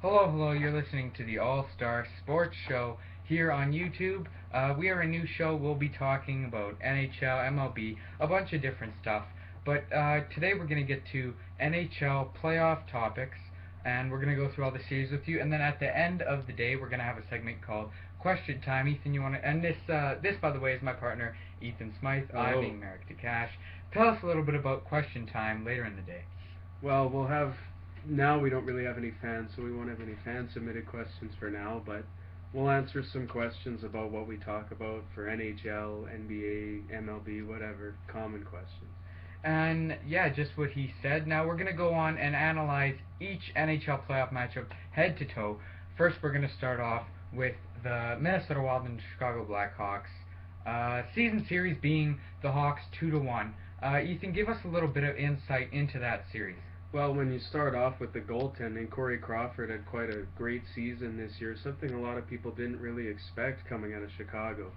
Hello, hello, you're listening to the All-Star Sports Show here on YouTube. We are a new show. We'll be talking about NHL, MLB, a bunch of different stuff. But today we're going to get to NHL playoff topics, and we're going to go through all the series with you. And then at the end of the day, we're going to have a segment called Question Time. Ethan, you want to... And this, by the way, is my partner, Ethan Smythe. I'm being Merrick DeCash. Tell us a little bit about Question Time later in the day. Well, now we don't really have any fans, so we won't have any fan-submitted questions for now, but we'll answer some questions about what we talk about for NHL, NBA, MLB, whatever, common questions. And yeah, just what he said. Now we're going to go on and analyze each NHL playoff matchup head to toe. First, we're going to start off with the Minnesota Wild and Chicago Blackhawks. Season series being the Hawks 2-1. Ethan, give us a little bit of insight into that series. Well, when you start off with the goaltending, Corey Crawford had quite a great season this year, something a lot of people didn't really expect coming out of Chicago.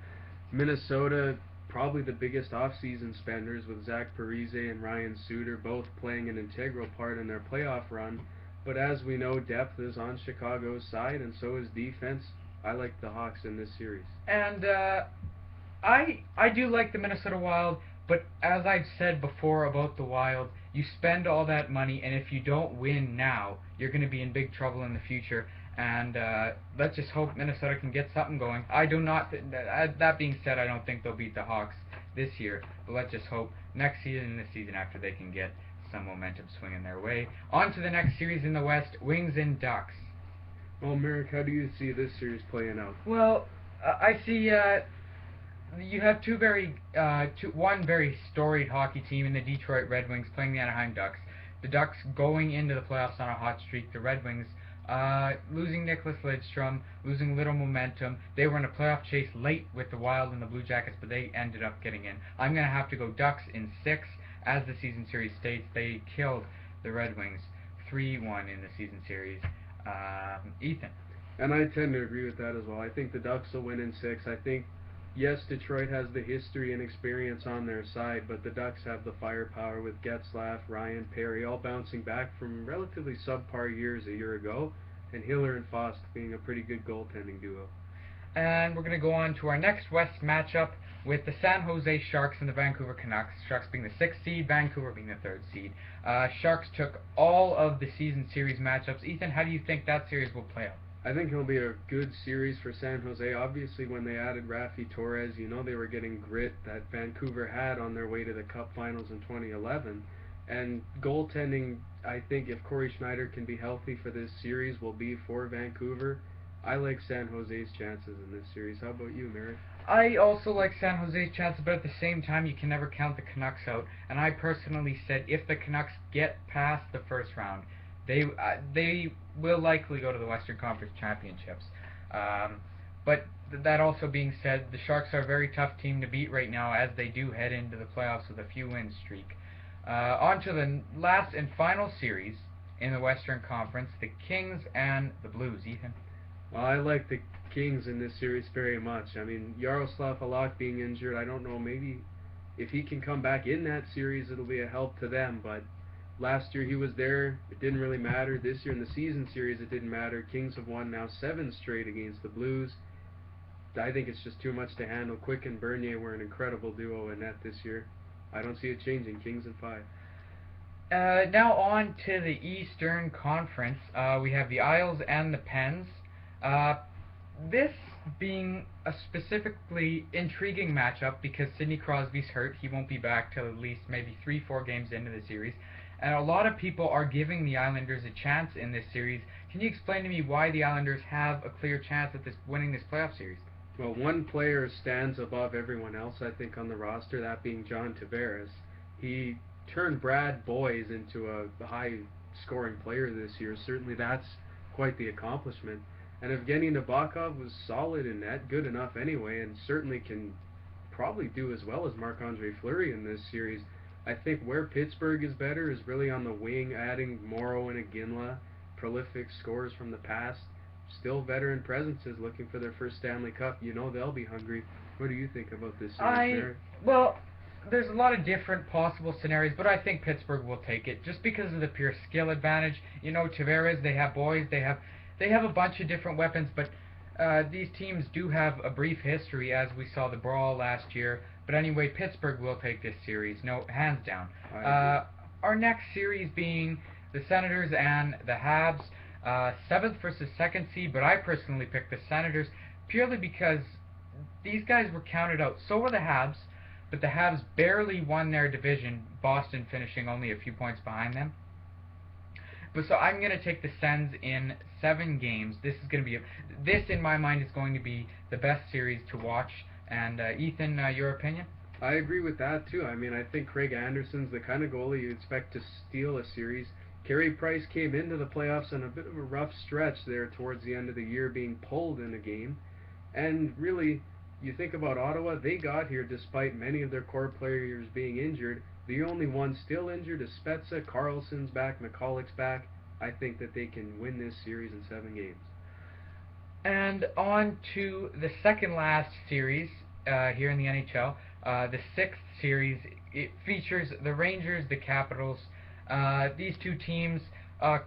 Minnesota, probably the biggest off-season spenders with Zach Parise and Ryan Suter both playing an integral part in their playoff run, but as we know, depth is on Chicago's side, and so is defense. I like the Hawks in this series. And I do like the Minnesota Wild, but as I've said before about the Wild, you spend all that money, and if you don't win now, you're going to be in big trouble in the future. And let's just hope Minnesota can get something going. I do not. That being said, I don't think they'll beat the Hawks this year, but let's just hope next season and the season after they can get some momentum swinging their way. On to the next series in the West, Wings and Ducks. Well, Merrick, how do you see this series playing out? Well, I see. You have one very storied hockey team in the Detroit Red Wings playing the Anaheim Ducks. The Ducks going into the playoffs on a hot streak. The Red Wings losing Nicholas Lidstrom, losing little momentum. They were in a playoff chase late with the Wild and the Blue Jackets, but they ended up getting in. I'm going to have to go Ducks in 6. As the season series states, they killed the Red Wings 3-1 in the season series. Ethan? And I tend to agree with that as well. I think the Ducks will win in 6. I think, yes, Detroit has the history and experience on their side, but the Ducks have the firepower with Getzlaf, Ryan, Perry, all bouncing back from relatively subpar years a year ago, and Hiller and Fost being a pretty good goaltending duo. And we're going to go on to our next West matchup with the San Jose Sharks and the Vancouver Canucks. Sharks being the 6th seed, Vancouver being the 3rd seed. Sharks took all of the season series matchups. Ethan, how do you think that series will play out? I think it'll be a good series for San Jose. Obviously, when they added Raffi Torres, you know they were getting grit that Vancouver had on their way to the Cup Finals in 2011. And goaltending, I think if Corey Schneider can be healthy for this series, will be for Vancouver. I like San Jose's chances in this series. How about you, Merrick? I also like San Jose's chances, but at the same time, you can never count the Canucks out. And I personally said if the Canucks get past the first round, they will likely go to the Western Conference Championships. But that also being said, the Sharks are a very tough team to beat right now as they do head into the playoffs with a few-win streak. On to the last and final series in the Western Conference, the Kings and the Blues. Ethan? Well, I like the Kings in this series very much. I mean, Yaroslav Halak being injured, I don't know, maybe if he can come back in that series, it'll be a help to them, but last year he was there, it didn't really matter. This year in the season series, it didn't matter. Kings have won now 7 straight against the Blues. I think it's just too much to handle. Quick and Bernier were an incredible duo in net this year. I don't see it changing. Kings in 5. Now on to the Eastern Conference. We have the Isles and the Pens. This being a specifically intriguing matchup because Sidney Crosby's hurt. He won't be back till at least maybe 3-4 games into the series. And a lot of people are giving the Islanders a chance in this series. Can you explain to me why the Islanders have a clear chance at winning this playoff series? Well, one player stands above everyone else, I think, on the roster, that being John Tavares. He turned Brad Boyes into a high-scoring player this year. Certainly that's quite the accomplishment. And Evgeny Nabokov was solid in net, good enough anyway, and certainly can probably do as well as Marc-Andre Fleury in this series. I think where Pittsburgh is better is really on the wing, adding Morrow and Iginla, prolific scorers from the past, still veteran presences looking for their first Stanley Cup. You know they'll be hungry. What do you think about this series? Well, there's a lot of different possible scenarios, but I think Pittsburgh will take it just because of the pure skill advantage. You know, Tavares, they have Boys, they they have a bunch of different weapons, but these teams do have a brief history, as we saw the brawl last year. But anyway, Pittsburgh will take this series, no, hands down. Our next series being the Senators and the Habs, 7th versus 2nd seed, but I personally picked the Senators purely because these guys were counted out. So were the Habs, but the Habs barely won their division, Boston finishing only a few points behind them. But so I'm going to take the Sens in 7 games. This is going to be this in my mind is going to be the best series to watch. And Ethan, your opinion? I agree with that too. I mean, I think Craig Anderson's the kind of goalie you expect to steal a series. Carey Price came into the playoffs on a bit of a rough stretch there towards the end of the year, being pulled in a game. And really, you think about Ottawa, they got here despite many of their core players being injured. The only one still injured is Spezza. Carlson's back, McCulloch's back. I think that they can win this series in 7 games. And on to the second last series here in the NHL, the 6th series. It features the Rangers, the Capitals. These two teams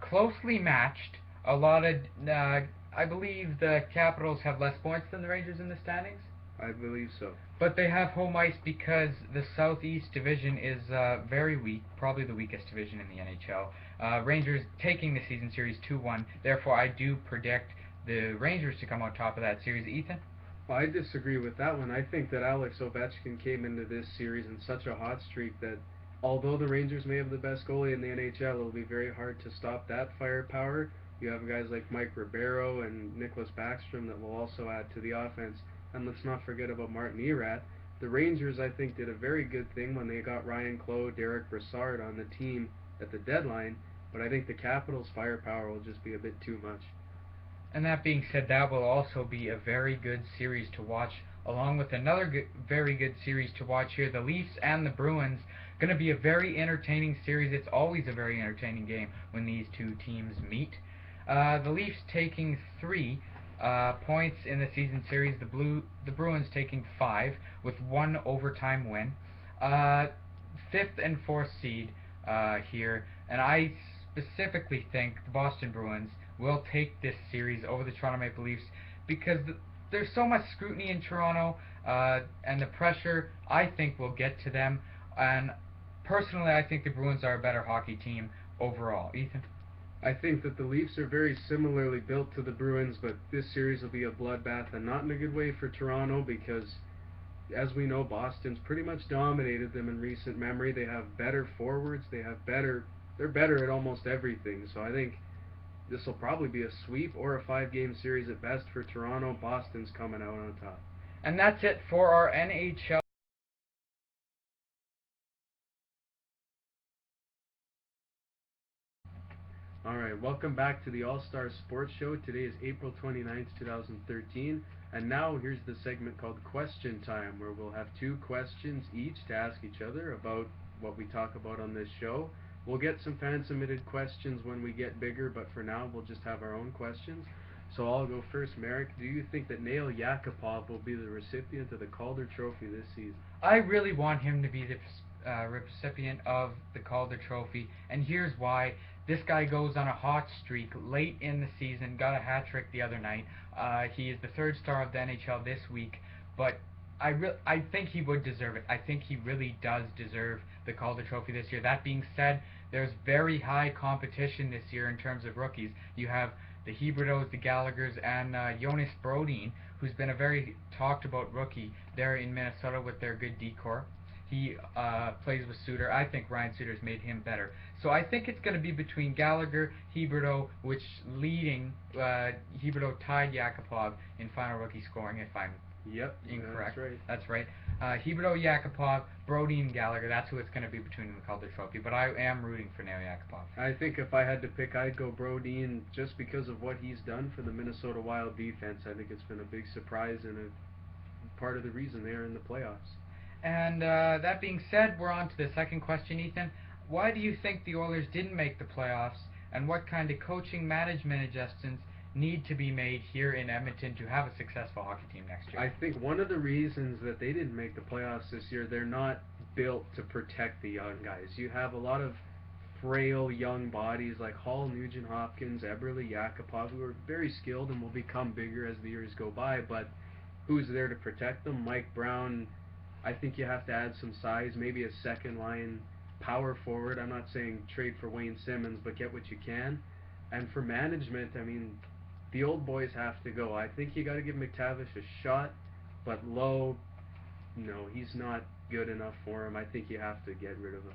closely matched. A lot of, I believe the Capitals have less points than the Rangers in the standings. I believe so. But they have home ice because the Southeast Division is very weak, probably the weakest division in the NHL. Rangers taking the season series 2-1. Therefore, I do predict the Rangers to come on top of that series. Ethan? Well, I disagree with that one. I think that Alex Ovechkin came into this series in such a hot streak that although the Rangers may have the best goalie in the NHL, it'll be very hard to stop that firepower. You have guys like Mike Ribeiro and Nicholas Backstrom that will also add to the offense. And let's not forget about Martin Erat. The Rangers, I think, did a very good thing when they got Ryan Clough, Derek Brassard on the team at the deadline, but I think the Capitals' firepower will just be a bit too much. And that being said, that will also be a very good series to watch, along with another very good series to watch here, the Leafs and the Bruins. Going to be a very entertaining series. It's always a very entertaining game when these two teams meet. The Leafs taking 3 points in the season series. The Bruins taking 5 with 1 overtime win. 5th and 4th seed here, and I specifically think the Boston Bruins will take this series over the Toronto Maple Leafs because there's so much scrutiny in Toronto, and the pressure I think will get to them. And personally, I think the Bruins are a better hockey team overall. Ethan? I think that the Leafs are very similarly built to the Bruins, but this series will be a bloodbath, and not in a good way for Toronto because, as we know, Boston's pretty much dominated them in recent memory. They have better forwards. They're better at almost everything. So I think this will probably be a sweep or a 5-game series at best for Toronto. Boston's coming out on top. And that's it for our NHL. Alright, welcome back to the All-Star Sports Show. Today is April 29th, 2013, and now here's the segment called Question Time, where we'll have 2 questions each to ask each other about what we talk about on this show. We'll get some fan-submitted questions when we get bigger, but for now we'll just have our own questions. So I'll go first. Merrick, do you think that Nail Yakupov will be the recipient of the Calder Trophy this season? I really want him to be the recipient of the Calder Trophy, and here's why. This guy goes on a hot streak late in the season, got a hat trick the other night. He is the 3rd star of the NHL this week, but I think he would deserve it. I think he really does deserve the Calder Trophy this year. That being said, there's very high competition this year in terms of rookies. You have the Huberdeaus, the Gallaghers, and Jonas Brodin, who's been a very talked about rookie there in Minnesota with their good decor. He plays with Suter. I think Ryan Suter's made him better. So I think it's going to be between Gallagher, Huberdeau, which leading Huberdeau tied Yakupov in final rookie scoring, if I'm incorrect. That's right. Huberdeau, Yakupov, Brodin, and Gallagher. That's who it's going to be between in the Calder Trophy. But I am rooting for Nail Yakupov. I think if I had to pick, I'd go Brodin just because of what he's done for the Minnesota Wild defense. I think it's been a big surprise and a part of the reason they're in the playoffs. And that being said, we're on to the second question, Ethan. Why do you think the Oilers didn't make the playoffs, and what kind of coaching management adjustments need to be made here in Edmonton to have a successful hockey team next year? I think one of the reasons that they didn't make the playoffs this year, they're not built to protect the young guys. You have a lot of frail young bodies like Hall, Nugent Hopkins, Eberle, Yakupov, who are very skilled and will become bigger as the years go by, but who's there to protect them? Mike Brown, I think you have to add some size, maybe a second line power forward. I'm not saying trade for Wayne Simmons, but get what you can. And for management, I mean, the old boys have to go. I think you got to give McTavish a shot, but Lowe, no, he's not good enough for him. I think you have to get rid of him.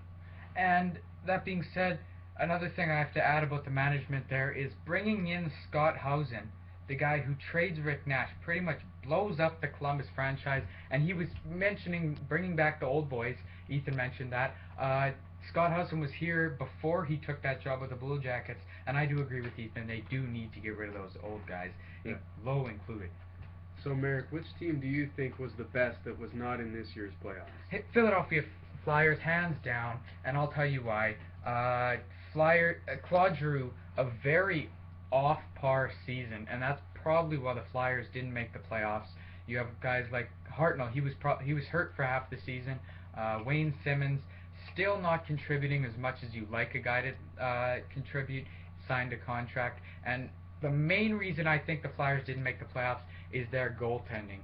And that being said, another thing I have to add about the management there is bringing in Scott Housen, the guy who trades Rick Nash, pretty much blows up the Columbus franchise. And he was mentioning bringing back the old boys. Ethan mentioned that. Scott Housen was here before he took that job with the Blue Jackets, and I do agree with Ethan. They do need to get rid of those old guys, Yeah. Lowe included. So, Merrick, which team do you think was the best that was not in this year's playoffs? Philadelphia Flyers, hands down, and I'll tell you why. Claude Giroux, a very off-par season, and that's probably why the Flyers didn't make the playoffs. You have guys like Hartnell. He was hurt for half the season. Wayne Simmons still not contributing as much as you like a guy to contribute. Signed a contract, and the main reason I think the Flyers didn't make the playoffs is their goaltending.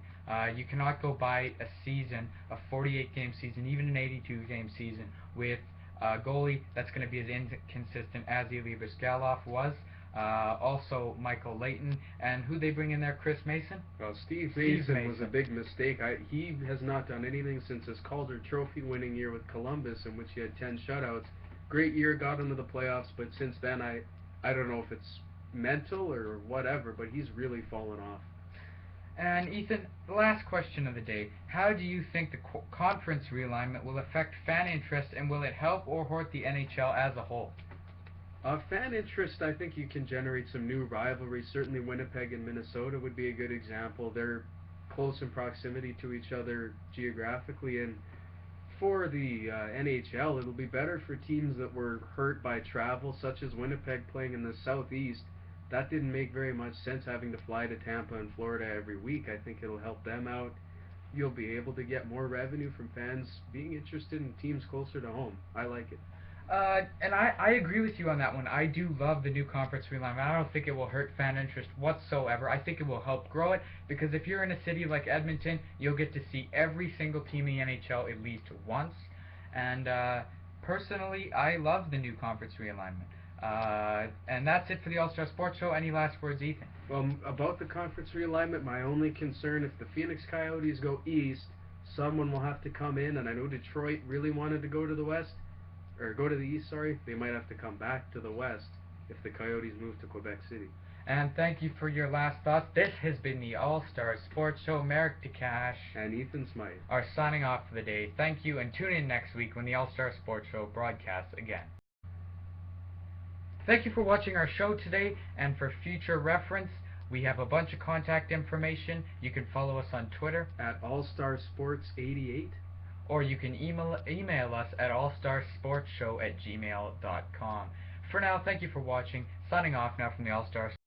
You cannot go by a season, a 48-game season, even an 82-game season, with a goalie that's going to be as inconsistent as Ilya Bryzgalov was. Also, Michael Leighton, and who they bring in there, Chris Mason? Well, Steve Mason was a big mistake. He has not done anything since his Calder Trophy winning year with Columbus, in which he had 10 shutouts. Great year, got into the playoffs, but since then, I don't know if it's mental or whatever, but he's really fallen off. And Ethan, the last question of the day: how do you think the conference realignment will affect fan interest, and will it help or hurt the NHL as a whole? Fan interest, I think you can generate some new rivalries. Certainly Winnipeg and Minnesota would be a good example. They're close in proximity to each other geographically, and for the NHL, it'll be better for teams that were hurt by travel, such as Winnipeg playing in the Southeast. That didn't make very much sense, having to fly to Tampa and Florida every week. I think it'll help them out. You'll be able to get more revenue from fans being interested in teams closer to home. I like it. And I agree with you on that one. I do love the new conference realignment. I don't think it will hurt fan interest whatsoever. I think it will help grow it, because if you're in a city like Edmonton, you'll get to see every single team in the NHL at least once. And personally, I love the new conference realignment. And that's it for the All-Star Sports Show. Any last words, Ethan? Well, about the conference realignment, my only concern, if the Phoenix Coyotes go east, someone will have to come in, and I know Detroit really wanted to go to the west, or go to the east, sorry. They might have to come back to the west if the Coyotes move to Quebec City. And thank you for your last thoughts. This has been the All-Star Sports Show. Merrick DeCash And Ethan Smythe are signing off for the day. Thank you, and tune in next week when the All-Star Sports Show broadcasts again. Thank you for watching our show today, and for future reference, we have a bunch of contact information. You can follow us on Twitter at AllStarSports88, or you can email us at allstarsportshow@gmail.com. For now, thank you for watching. Signing off now from the All-Star